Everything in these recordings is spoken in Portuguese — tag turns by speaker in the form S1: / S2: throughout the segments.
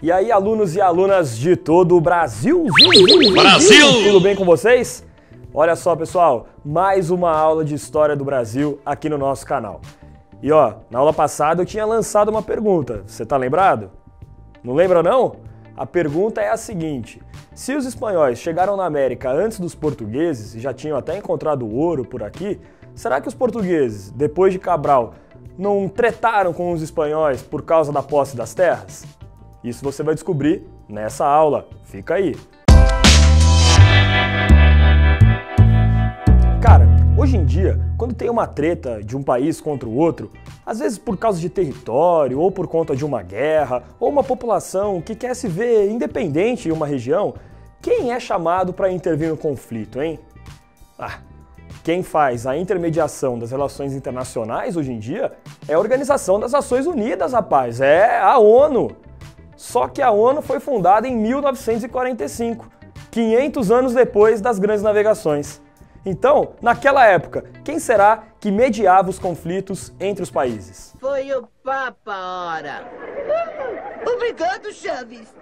S1: E aí, alunos e alunas de todo o Brasil!
S2: Brasil!
S1: Tudo bem com vocês? Olha só, pessoal, mais uma aula de História do Brasil aqui no nosso canal. E ó, na aula passada eu tinha lançado uma pergunta, você tá lembrado? Não lembra não? A pergunta é a seguinte: se os espanhóis chegaram na América antes dos portugueses e já tinham até encontrado ouro por aqui, será que os portugueses, depois de Cabral, não tretaram com os espanhóis por causa da posse das terras? Isso você vai descobrir nessa aula. Fica aí. Cara, hoje em dia, quando tem uma treta de um país contra o outro, às vezes por causa de território, ou por conta de uma guerra, ou uma população que quer se ver independente em uma região, quem é chamado para intervir no conflito, hein? Quem faz a intermediação das relações internacionais hoje em dia é a Organização das Nações Unidas, rapaz, é a ONU. Só que a ONU foi fundada em 1945, 500 anos depois das grandes navegações. Então, naquela época, quem será que mediava os conflitos entre os países?
S3: Foi o Papa, ora! Obrigado, Chaves!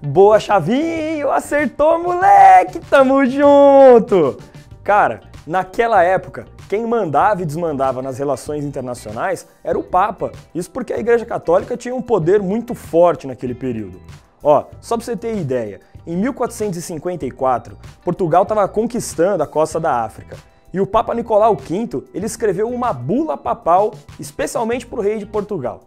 S1: Boa, Chavinho! Acertou, moleque! Tamo junto! Cara, naquela época, quem mandava e desmandava nas relações internacionais era o Papa. Isso porque a Igreja Católica tinha um poder muito forte naquele período. Ó, só pra você ter ideia, em 1454, Portugal estava conquistando a costa da África. E o Papa Nicolau V, ele escreveu uma bula papal especialmente para o rei de Portugal.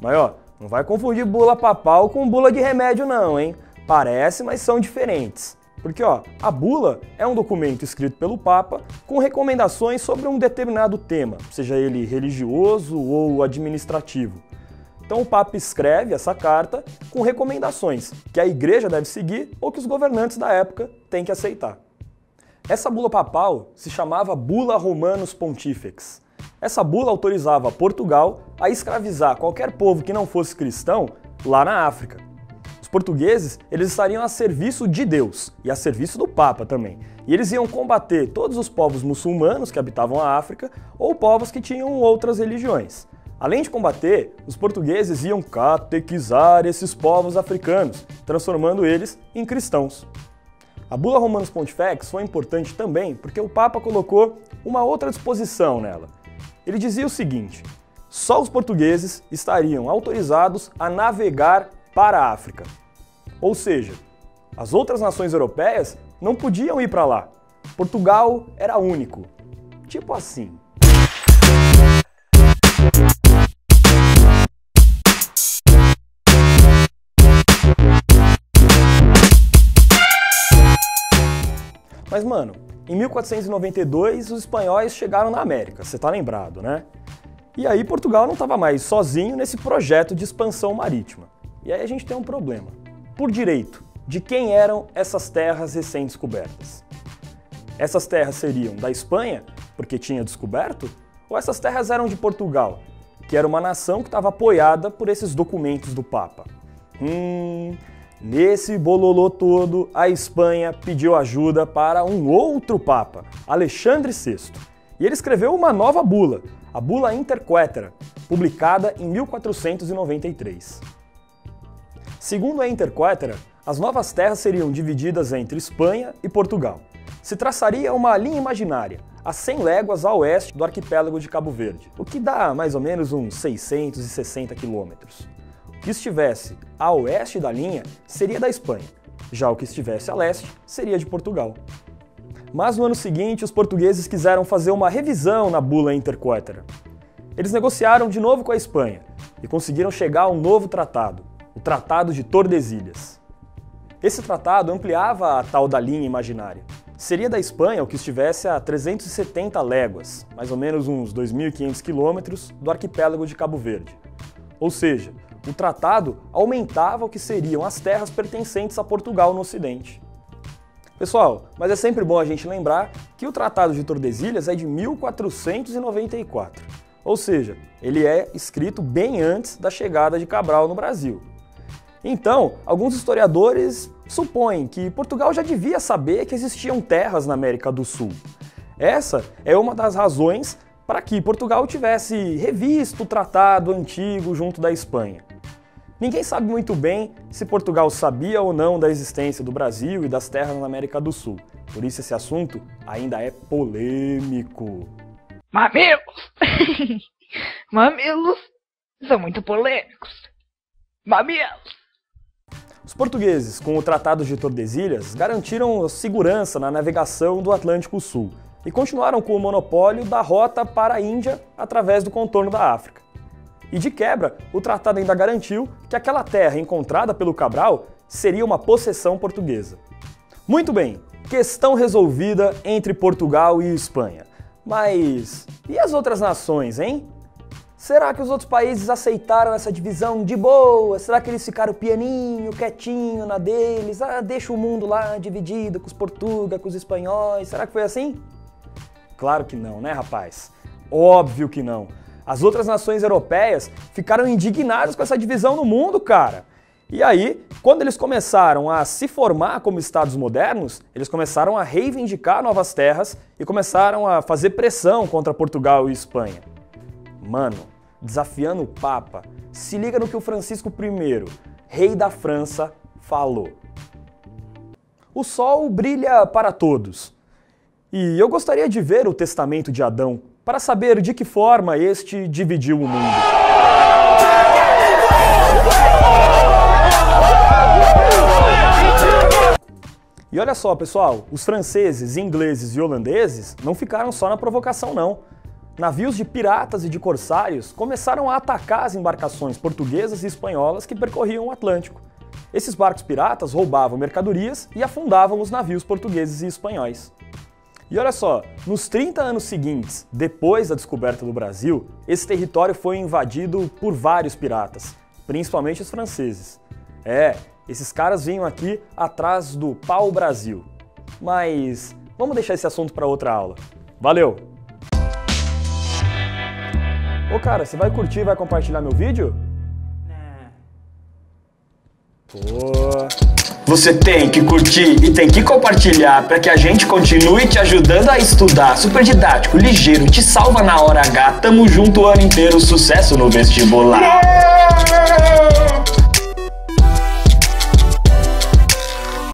S1: Mas ó, não vai confundir bula papal com bula de remédio não, hein? Parece, mas são diferentes. Porque ó, a bula é um documento escrito pelo Papa com recomendações sobre um determinado tema, seja ele religioso ou administrativo. Então o Papa escreve essa carta com recomendações que a Igreja deve seguir ou que os governantes da época têm que aceitar. Essa bula papal se chamava Bula Romanus Pontifex. Essa bula autorizava Portugal a escravizar qualquer povo que não fosse cristão lá na África. Os portugueses, eles estariam a serviço de Deus e a serviço do Papa também. E eles iam combater todos os povos muçulmanos que habitavam a África ou povos que tinham outras religiões. Além de combater, os portugueses iam catequizar esses povos africanos, transformando eles em cristãos. A Bula Romanus Pontifex foi importante também porque o Papa colocou uma outra disposição nela. Ele dizia o seguinte: só os portugueses estariam autorizados a navegar para a África. Ou seja, as outras nações europeias não podiam ir para lá. Portugal era único. Tipo assim. Mas mano, em 1492 os espanhóis chegaram na América, você tá lembrado, né? E aí Portugal não estava mais sozinho nesse projeto de expansão marítima. E aí a gente tem um problema. Por direito, de quem eram essas terras recém-descobertas? Essas terras seriam da Espanha, porque tinha descoberto? Ou essas terras eram de Portugal, que era uma nação que estava apoiada por esses documentos do Papa? Nesse bololô todo, a Espanha pediu ajuda para um outro Papa, Alexandre VI. E ele escreveu uma nova bula, a Bula Interquetera, publicada em 1493. Segundo a Interquetera, as novas terras seriam divididas entre Espanha e Portugal. Se traçaria uma linha imaginária, a 100 léguas a oeste do arquipélago de Cabo Verde, o que dá mais ou menos uns 660 quilômetros. O que estivesse a oeste da linha seria da Espanha, já o que estivesse a leste seria de Portugal. Mas no ano seguinte, os portugueses quiseram fazer uma revisão na Bula Interquetera. Eles negociaram de novo com a Espanha e conseguiram chegar a um novo tratado, o Tratado de Tordesilhas. Esse tratado ampliava a tal da linha imaginária. Seria da Espanha o que estivesse a 370 léguas, mais ou menos uns 2.500 quilômetros, do arquipélago de Cabo Verde. Ou seja, o tratado aumentava o que seriam as terras pertencentes a Portugal no Ocidente. Pessoal, mas é sempre bom a gente lembrar que o Tratado de Tordesilhas é de 1494. Ou seja, ele é escrito bem antes da chegada de Cabral no Brasil. Então, alguns historiadores supõem que Portugal já devia saber que existiam terras na América do Sul. Essa é uma das razões para que Portugal tivesse revisto o tratado antigo junto da Espanha. Ninguém sabe muito bem se Portugal sabia ou não da existência do Brasil e das terras na América do Sul. Por isso esse assunto ainda é polêmico.
S2: Mamilos! Mamilos são muito polêmicos. Mamilos!
S1: Os portugueses, com o Tratado de Tordesilhas, garantiram segurança na navegação do Atlântico Sul e continuaram com o monopólio da rota para a Índia através do contorno da África. E de quebra, o tratado ainda garantiu que aquela terra encontrada pelo Cabral seria uma possessão portuguesa. Muito bem, questão resolvida entre Portugal e Espanha. Mas e as outras nações, hein? Será que os outros países aceitaram essa divisão de boa? Será que eles ficaram pianinho, quietinho na deles? Deixa o mundo lá dividido com os portugueses, com os espanhóis. Será que foi assim? Claro que não, né, rapaz? Óbvio que não. As outras nações europeias ficaram indignadas com essa divisão no mundo, cara. E aí, quando eles começaram a se formar como estados modernos, eles começaram a reivindicar novas terras e começaram a fazer pressão contra Portugal e Espanha. Mano, desafiando o Papa, se liga no que o Francisco I, rei da França, falou. O sol brilha para todos. E eu gostaria de ver o testamento de Adão para saber de que forma este dividiu o mundo. E olha só, pessoal, os franceses, ingleses e holandeses não ficaram só na provocação, não. Navios de piratas e de corsários começaram a atacar as embarcações portuguesas e espanholas que percorriam o Atlântico. Esses barcos piratas roubavam mercadorias e afundavam os navios portugueses e espanhóis. E olha só, nos 30 anos seguintes, depois da descoberta do Brasil, esse território foi invadido por vários piratas, principalmente os franceses. Esses caras vinham aqui atrás do pau-brasil. Mas vamos deixar esse assunto para outra aula. Valeu! Ô cara, você vai curtir e vai compartilhar meu vídeo?
S4: Você tem que curtir e tem que compartilhar para que a gente continue te ajudando a estudar. Super didático, ligeiro, te salva na hora H. Tamo junto o ano inteiro, sucesso no vestibular.